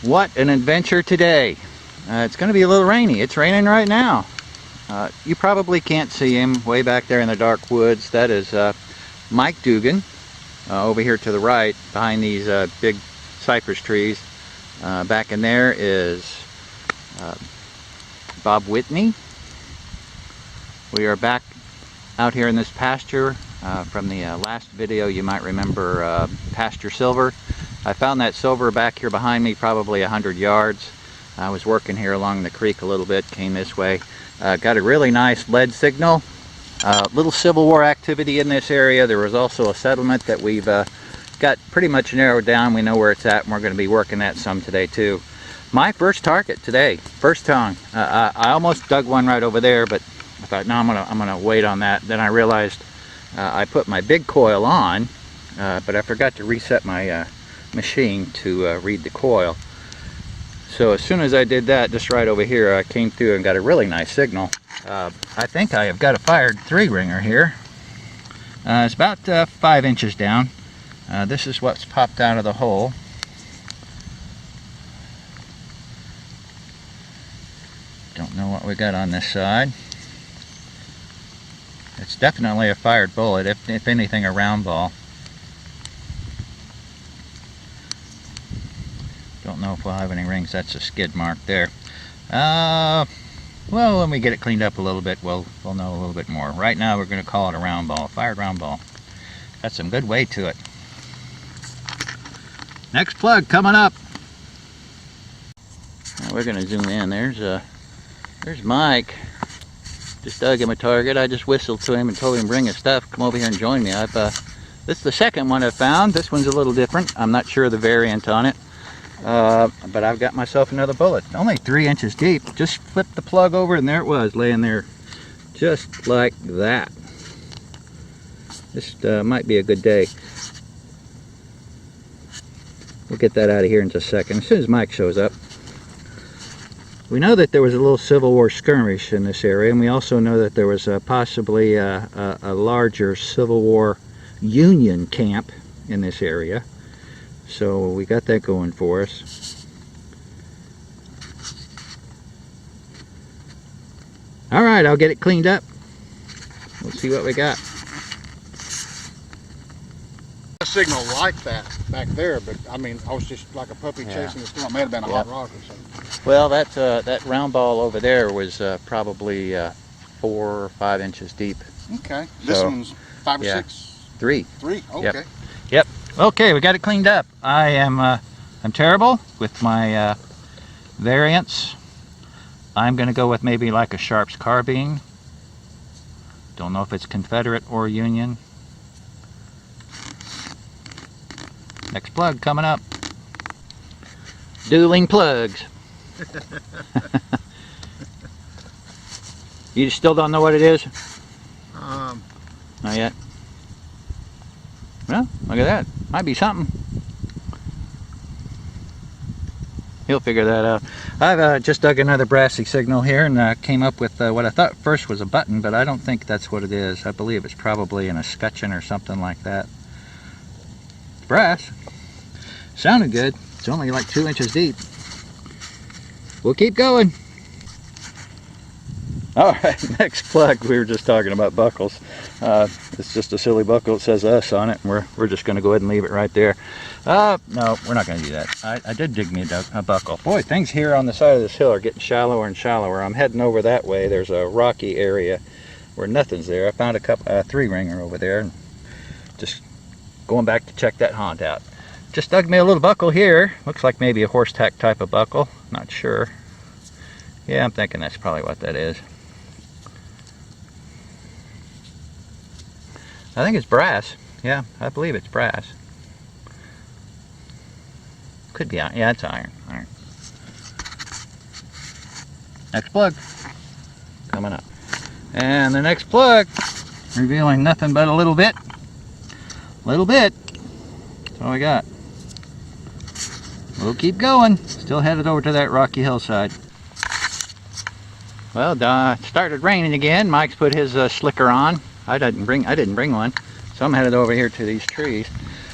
What an adventure today. It's going to be a little rainy. It's raining right now. You probably can't see him way back there in the dark woods. That is Mike Dugan over here to the right behind these big cypress trees. Back in there is Bob Whitney. We are back out here in this pasture. From the last video you might remember pasture silver. I found that silver back here behind me, probably 100 yards. I was working here along the creek a little bit, came this way. Got a really nice lead signal. Little Civil War activity in this area. There was also a settlement that we've got pretty much narrowed down. We know where it's at, and we're going to be working that some today too. My first target today, first tongue. I almost dug one right over there, but I thought, no, I'm gonna wait on that. Then I realized I put my big coil on, but I forgot to reset my machine to read the coil. So as soon as I did that, just right over here, I came through and got a really nice signal. I think I have got a fired 3-ringer here. It's about 5 inches down. This is what's popped out of the hole. Don't know what we got on this side. It's definitely a fired bullet, if anything a round ball. Don't know if we'll have any rings. That's a skid mark there. Well, when we get it cleaned up a little bit, we'll know a little bit more. Right now we're going to call it a round ball, fired round ball. Got some good weight to it. Next plug coming up. Now we're going to zoom in. There's Mike. Just dug him a target. I just whistled to him and told him to bring his stuff. Come over here and join me. This is the second one I've found. This one's a little different. I'm not sure of the variant on it. But I've got myself another bullet. Only 3 inches deep. Just flipped the plug over and there it was, laying there just like that. This might be a good day. We'll get that out of here in just a second, as soon as Mike shows up. We know that there was a little Civil War skirmish in this area, and we also know that there was possibly a larger Civil War Union camp in this area. So we got that going for us. All right, I'll get it cleaned up. We'll see what we got. A signal like that back there, but I mean, I was just like a puppy chasing the storm. It may have been a hot rock or something. Well, that round ball over there was probably 4 or 5 inches deep. Okay. This one's 5 or 6? 3. 3. Okay. Yep. Okay, we got it cleaned up. I'm terrible with my variants. I'm going to go with maybe like a Sharp's carbine. Don't know if it's Confederate or Union. Next plug coming up. Dueling plugs. You still don't know what it is? Not yet. Well, look at that. Might be something. He'll figure that out. I've just dug another brassy signal here and came up with what I thought first was a button, but I don't think that's what it is. I believe it's probably an escutcheon or something like that. It's brass. Sounded good. It's only like 2 inches deep. We'll keep going. Alright, next plug. We were just talking about buckles. It's just a silly buckle. It says us on it, and we're just going to go ahead and leave it right there. No, we're not going to do that. I did dig me a buckle. Boy, things here on the side of this hill are getting shallower and shallower. I'm heading over that way. There's a rocky area where nothing's there. I found a 3-ringer over there, and just going back to check that haunt out. Just dug me a little buckle here. Looks like maybe a horse tack type of buckle. Not sure. Yeah, I'm thinking that's probably what that is. I think it's brass. Yeah, I believe it's brass. Could be iron. Yeah, it's iron. Next plug coming up. And the next plug, revealing nothing but a little bit. Little bit. That's all we got. We'll keep going. Still headed over to that rocky hillside. Well, it started raining again. Mike's put his slicker on. I didn't bring one, so I'm headed over here to these trees.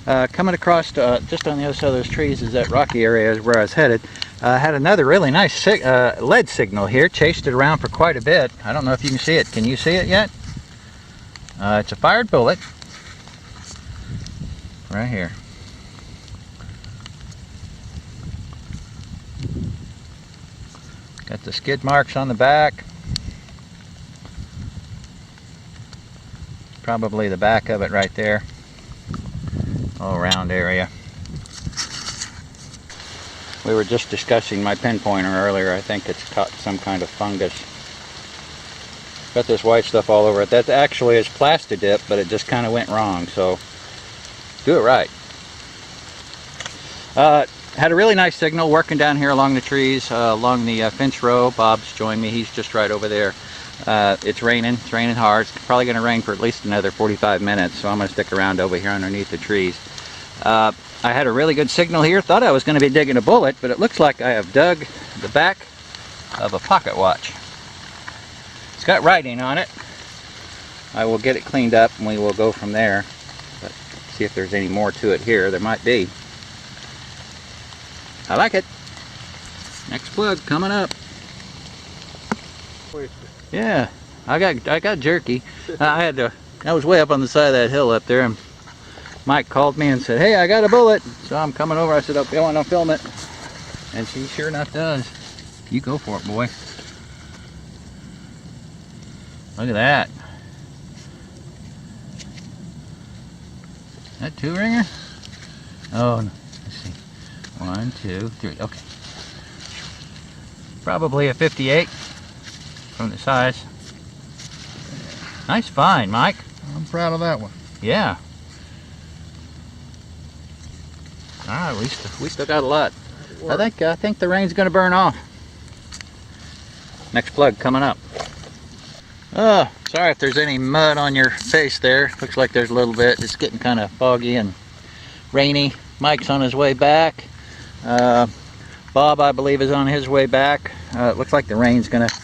Coming across just on the other side of those trees is that rocky area where I was headed. Had another really nice lead signal here. Chased it around for quite a bit. I don't know if you can see it. Can you see it yet? It's a fired bullet. Right here. Got the skid marks on the back. Probably the back of it right there. All round area. We were just discussing my pinpointer earlier. I think it's caught some kind of fungus. Got this white stuff all over it. That actually is Plastidip, but it just kind of went wrong, so do it right. Had a really nice signal working down here along the trees, along the fence row. Bob's joined me. He's just right over there. It's raining hard. It's probably going to rain for at least another 45 minutes, so I'm going to stick around over here underneath the trees. I had a really good signal here. Thought I was going to be digging a bullet, but it looks like I have dug the back of a pocket watch. It's got writing on it. I will get it cleaned up and we will go from there. But see if there's any more to it here. There might be. I like it. Next plug coming up. Yeah, I got jerky. I was way up on the side of that hill up there, and Mike called me and said, "Hey, I got a bullet." So I'm coming over. I said, "Okay, I want to film it," and she sure enough does. You go for it, boy. Look at that. That 2-ringer? Oh, no. Let's see. 1, 2, 3. Okay. Probably a 58 from the size. Nice find, Mike. I'm proud of that one. Yeah. All right, we still got a lot. I think the rain's going to burn off. Next plug coming up. Sorry if there's any mud on your face there. Looks like there's a little bit. It's getting kind of foggy and rainy. Mike's on his way back. Bob, I believe, is on his way back. It looks like the rain's going to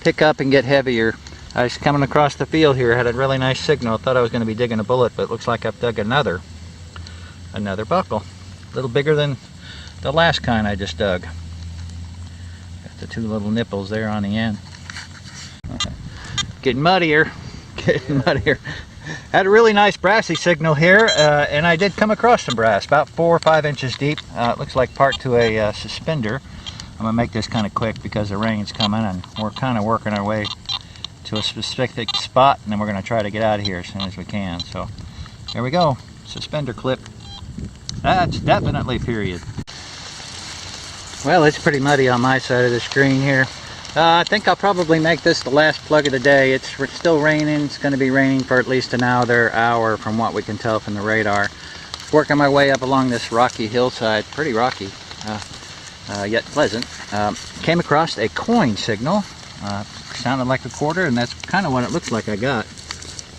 pick up and get heavier. I was coming across the field here. Had a really nice signal. Thought I was going to be digging a bullet, but it looks like I've dug another buckle. A little bigger than the last kind I just dug. Got the 2 little nipples there on the end. Okay. Getting muddier. Getting muddier. Had a really nice brassy signal here, and I did come across some brass, about 4 or 5 inches deep. It looks like part to a suspender. I'm going to make this kind of quick because the rain's coming, and we're kind of working our way to a specific spot, and then we're going to try to get out of here as soon as we can. So there we go. Suspender clip. That's definitely period. Well, it's pretty muddy on my side of the screen here. I think I'll probably make this the last plug of the day. It's still raining. It's going to be raining for at least another hour from what we can tell from the radar. Working my way up along this rocky hillside, pretty rocky, yet pleasant. Came across a coin signal. Sounded like a quarter, and that's kind of what it looks like I got.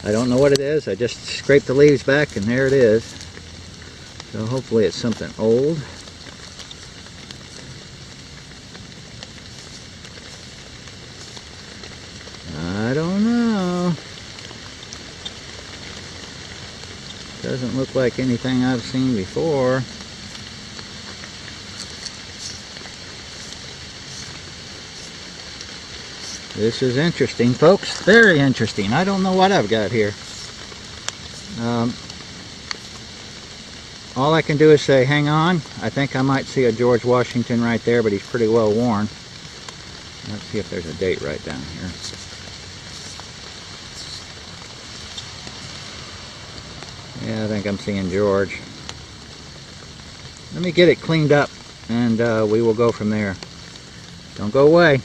I don't know what it is. I just scraped the leaves back, and there it is. So hopefully it's something old. I don't know. Doesn't look like anything I've seen before. This is interesting, folks. Very interesting. I don't know what I've got here. All I can do is say, hang on. I think I might see a George Washington right there, but he's pretty well worn. Let's see if there's a date right down here. Yeah, I think I'm seeing George. Let me get it cleaned up, and we will go from there. Don't go away.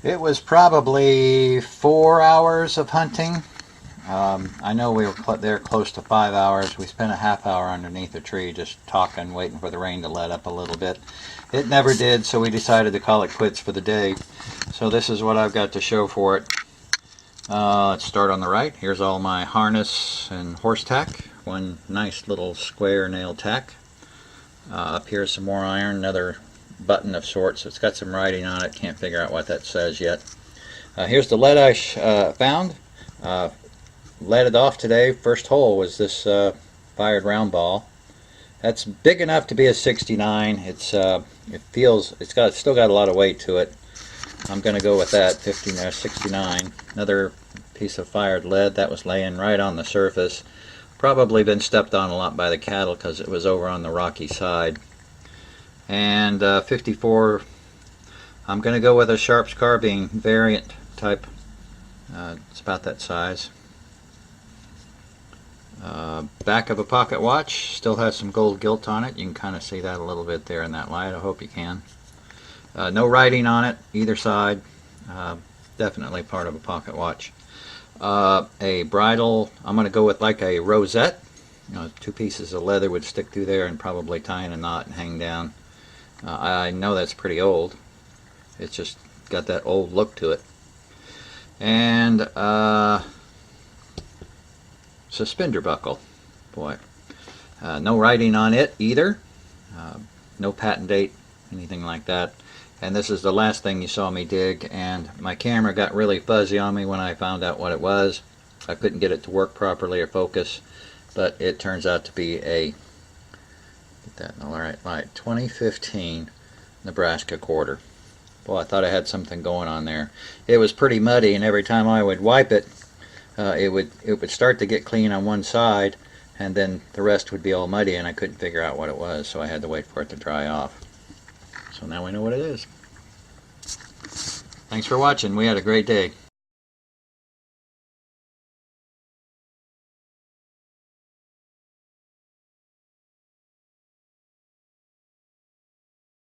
It was probably 4 hours of hunting. I know we were there close to 5 hours. We spent a half hour underneath a tree just talking, waiting for the rain to let up a little bit. It never did, so we decided to call it quits for the day. So this is what I've got to show for it. Let's start on the right. Here's all my harness and horse tack. One nice little square nail tack. Up here some more iron, another button of sorts. It's got some writing on it. Can't figure out what that says yet. Here's the lead I found. let it off today. First hole was this fired round ball. That's big enough to be a 69. It feels, still got a lot of weight to it. I'm going to go with that 69. Another piece of fired lead that was laying right on the surface. Probably been stepped on a lot by the cattle because it was over on the rocky side. And 54, I'm going to go with a Sharps carbine variant type. It's about that size. Back of a pocket watch, still has some gold gilt on it. You can kind of see that a little bit there in that light. I hope you can. No writing on it, either side. Definitely part of a pocket watch. A bridle, I'm going to go with like a rosette. You know, 2 pieces of leather would stick through there and probably tie in a knot and hang down. I know that's pretty old. It's just got that old look to it. And suspender buckle. Boy. No writing on it either. No patent date, anything like that. And this is the last thing you saw me dig, and my camera got really fuzzy on me when I found out what it was. I couldn't get it to work properly or focus, but it turns out to be a, get that in the right light, 2015 Nebraska quarter. Boy, I thought I had something going on there. It was pretty muddy, and every time I would wipe it, it would start to get clean on one side, and then the rest would be all muddy, and I couldn't figure out what it was, so I had to wait for it to dry off. So now we know what it is. Thanks for watching. We had a great day.